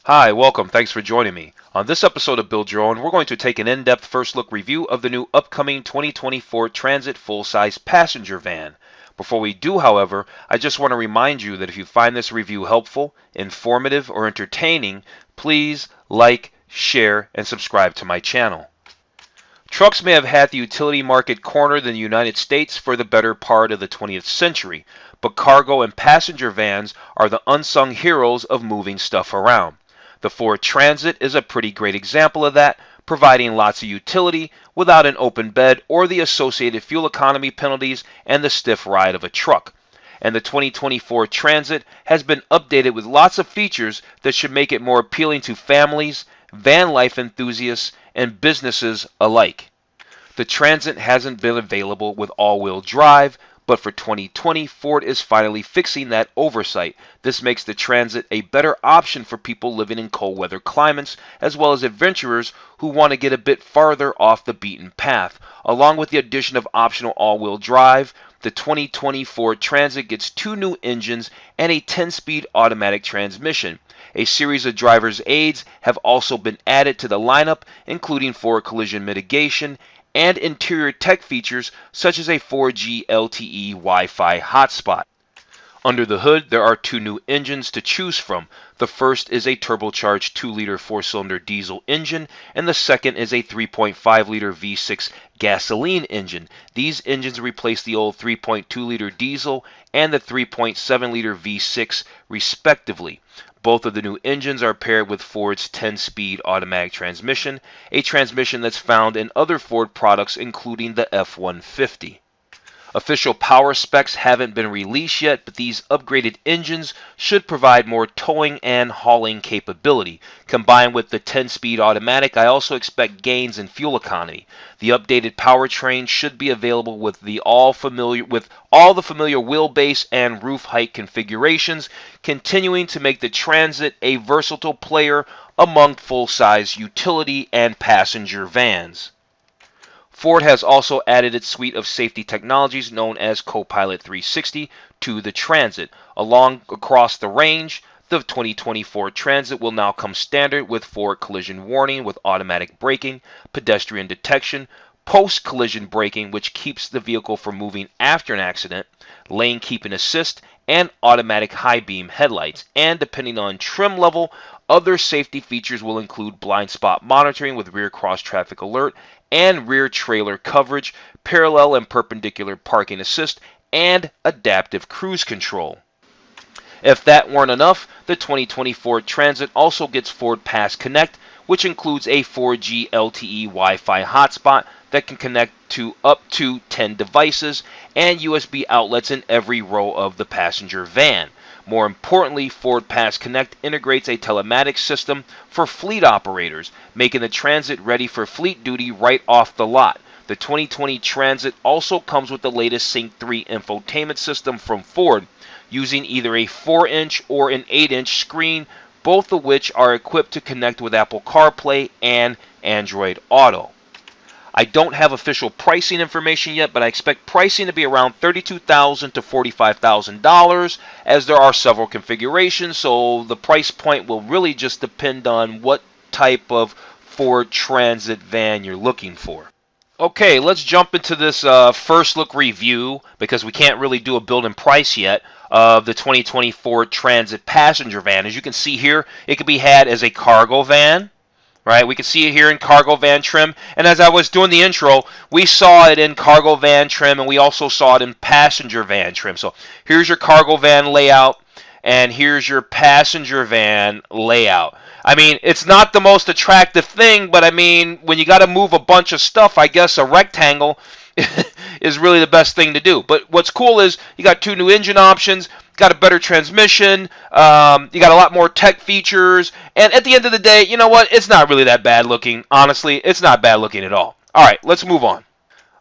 Hi, welcome. Thanks for joining me. On this episode of Build Your Own, we're going to take an in-depth first look review of the new upcoming 2024 Transit full-size passenger van. Before we do, however, I just want to remind you that if you find this review helpful, informative, or entertaining, please like, share, and subscribe to my channel. Trucks may have had the utility market cornered in the United States for the better part of the 20th century, but cargo and passenger vans are the unsung heroes of moving stuff around. The Ford Transit is a pretty great example of that, providing lots of utility without an open bed or the associated fuel economy penalties and the stiff ride of a truck. And the 2024 Transit has been updated with lots of features that should make it more appealing to families, van life enthusiasts, and businesses alike. The Transit hasn't been available with all-wheel drive, but for 2020, Ford is finally fixing that oversight. This makes the Transit a better option for people living in cold weather climates, as well as adventurers who want to get a bit farther off the beaten path. Along with the addition of optional all-wheel drive, the 2020 Ford Transit gets 2 new engines and a 10-speed automatic transmission. A series of driver's aids have also been added to the lineup, including forward collision mitigation and interior tech features such as a 4G LTE Wi-Fi hotspot. Under the hood, there are 2 new engines to choose from. The first is a turbocharged 2-liter 4-cylinder diesel engine, and the second is a 3.5-liter V6 gasoline engine. These engines replace the old 3.2-liter diesel and the 3.7-liter V6, respectively. Both of the new engines are paired with Ford's 10-speed automatic transmission, a transmission that's found in other Ford products, including the F-150. Official power specs haven't been released yet, but these upgraded engines should provide more towing and hauling capability. Combined with the 10-speed automatic, I also expect gains in fuel economy. The updated powertrain should be available with all the familiar wheelbase and roof height configurations, continuing to make the Transit a versatile player among full-size utility and passenger vans. Ford has also added its suite of safety technologies known as Copilot 360 to the Transit. Across the range, the 2024 Transit will now come standard with forward collision warning with automatic braking, pedestrian detection, post-collision braking, which keeps the vehicle from moving after an accident, lane keeping assist, and automatic high beam headlights. And depending on trim level, other safety features will include blind spot monitoring with rear cross traffic alert and rear trailer coverage, parallel and perpendicular parking assist, and adaptive cruise control. If that weren't enough, the 2024 Transit also gets Ford Pass Connect, which includes a 4G LTE Wi-Fi hotspot that can connect to up to 10 devices and USB outlets in every row of the passenger van. More importantly, Ford Pass Connect integrates a telematics system for fleet operators, making the Transit ready for fleet duty right off the lot. The 2020 Transit also comes with the latest Sync 3 infotainment system from Ford, using either a 4-inch or an 8-inch screen, both of which are equipped to connect with Apple CarPlay and Android Auto. I don't have official pricing information yet, but I expect pricing to be around $32,000 to $45,000, as there are several configurations, so the price point will really just depend on what type of Ford Transit van you're looking for. Okay, let's jump into this first look review, because we can't really do a build and price yet, of the 2024 Transit passenger van. As you can see here, it can be had as a cargo van. Right, we can see it here in cargo van trim, and as I was doing the intro, we saw it in cargo van trim, and we also saw it in passenger van trim. So here's your cargo van layout, and here's your passenger van layout. I mean, it's not the most attractive thing, but I mean, when you got to move a bunch of stuff, I guess a rectangle is really the best thing to do. But what's cool is you got 2 new engine options, got a better transmission, you got a lot more tech features, and at the end of the day, you know what? It's not really that bad looking. Honestly, it's not bad looking at all. All right, let's move on.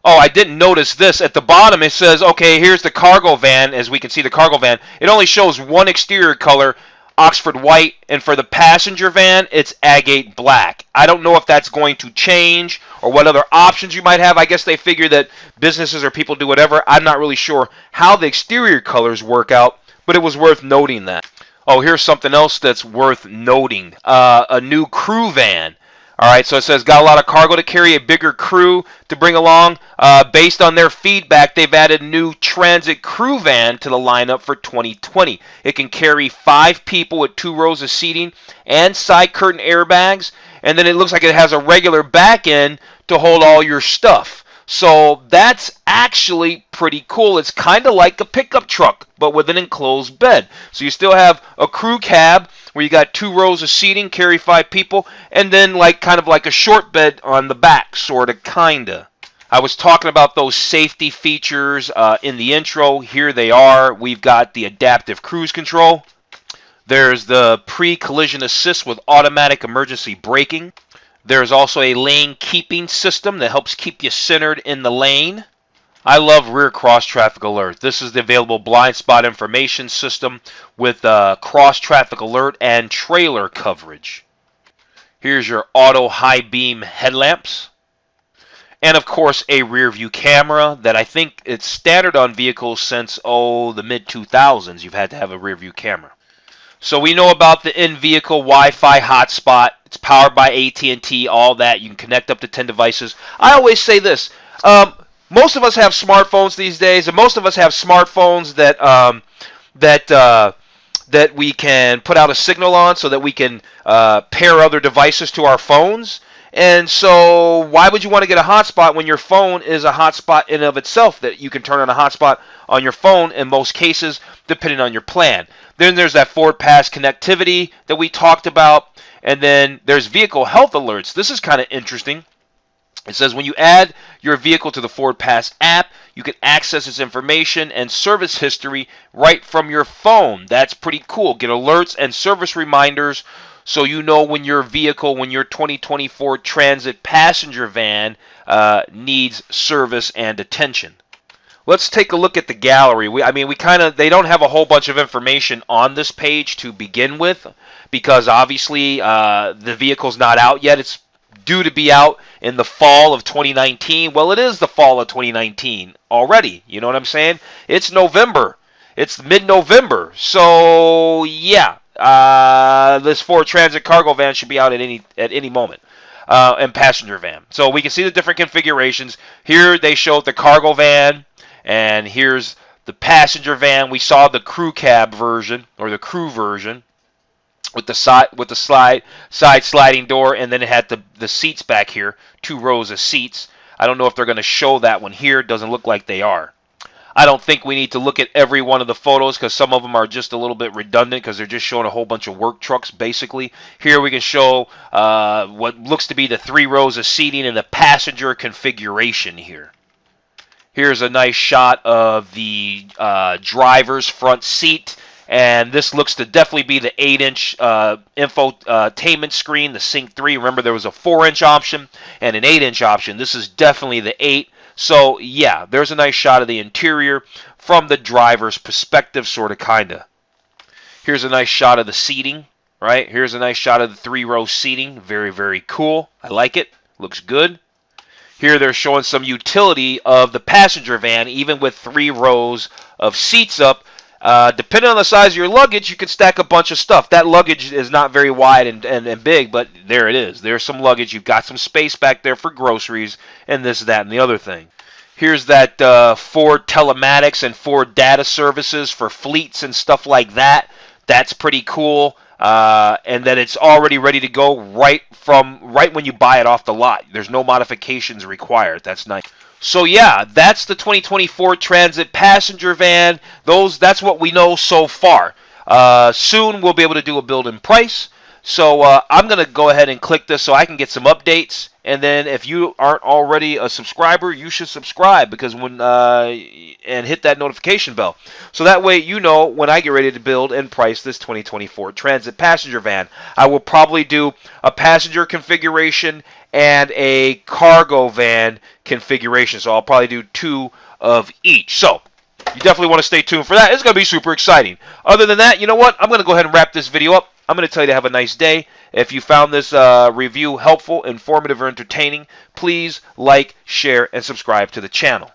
Oh, I didn't notice this. At the bottom, it says, okay, here's the cargo van. As we can see, the cargo van, it only shows one exterior color, Oxford white, and for the passenger van, it's agate black. I don't know if that's going to change or what other options you might have. I guess they figure that businesses or people do whatever. I'm not really sure how the exterior colors work out, but it was worth noting that. Oh, here's something else that's worth noting. A new crew van. All right, so it says got a lot of cargo to carry, a bigger crew to bring along. Based on their feedback, they've added new transit crew van to the lineup for 2020. It can carry 5 people with 2 rows of seating and side curtain airbags, and then it looks like it has a regular back end to hold all your stuff. So that's actually pretty cool. It's kind of like a pickup truck, but with an enclosed bed. So you still have a crew cab where you got 2 rows of seating, carry 5 people, and then kind of like a short bed on the back, sort of, kinda. I was talking about those safety features in the intro. Here they are. We've got the adaptive cruise control. There's the pre-collision assist with automatic emergency braking. There's also a lane keeping system that helps keep you centered in the lane. I love rear cross traffic alert. This is the available blind spot information system with cross traffic alert and trailer coverage. Here's your auto high beam headlamps. And of course a rear view camera that I think it's standard on vehicles since the mid 2000s. You've had to have a rear view camera. So we know about the in-vehicle Wi-Fi hotspot. It's powered by AT&T, all that. You can connect up to 10 devices. I always say this. Most of us have smartphones these days, and most of us have smartphones that we can put out a signal on so that we can pair other devices to our phones. And so why would you want to get a hotspot when your phone is a hotspot in and of itself that you can turn on a hotspot on your phone in most cases, depending on your plan? Then there's that Ford Pass connectivity that we talked about. And then there's vehicle health alerts. This is kind of interesting. It says when you add your vehicle to the Ford Pass app, you can access its information and service history right from your phone. That's pretty cool. Get alerts and service reminders so you know when your vehicle, when your 2024 Transit passenger van needs service and attention. Let's take a look at the gallery. They don't have a whole bunch of information on this page to begin with because obviously the vehicle's not out yet. It's due to be out in the fall of 2019. Well, it is the fall of 2019 already. You know what I'm saying? It's November. It's mid-November. So, yeah. This Ford Transit cargo van should be out at any moment, and passenger van. So we can see the different configurations. Here they showed the cargo van, and here's the passenger van. We saw the crew cab version or the crew version with the side sliding door, and then it had the seats back here, 2 rows of seats. I don't know if they're going to show that one here. It doesn't look like they are. I don't think we need to look at every one of the photos because some of them are just a little bit redundant because they're just showing a whole bunch of work trucks basically. Here we can show what looks to be the 3 rows of seating and the passenger configuration here. Here's a nice shot of the driver's front seat, and this looks to definitely be the 8-inch infotainment screen, the Sync 3. Remember there was a 4-inch option and an 8-inch option. This is definitely the 8. So, yeah, there's a nice shot of the interior from the driver's perspective, sort of, kind of. Here's a nice shot of the seating, right? Here's a nice shot of the 3-row seating. Very, very cool. I like it. Looks good. Here they're showing some utility of the passenger van, even with 3 rows of seats up. Depending on the size of your luggage, you can stack a bunch of stuff. That luggage is not very wide and big, but there it is. There's some luggage. You've got some space back there for groceries and this, that, and the other thing. Here's that Ford telematics and Ford data services for fleets and stuff like that. That's pretty cool. And that it's already ready to go right when you buy it off the lot. There's no modifications required. That's nice. So yeah, that's the 2024 Transit passenger van. That's what we know so far. Soon we'll be able to do a build and price. So I'm going to go ahead and click this so I can get some updates. And then if you aren't already a subscriber, you should subscribe because and hit that notification bell. So that way you know when I get ready to build and price this 2024 Transit passenger van. I will probably do a passenger configuration and a cargo van configuration. So I'll probably do 2 of each. So you definitely want to stay tuned for that. It's going to be super exciting. Other than that, you know what? I'm going to go ahead and wrap this video up. I'm going to tell you to have a nice day. If you found this review helpful, informative, or entertaining, please like, share, and subscribe to the channel.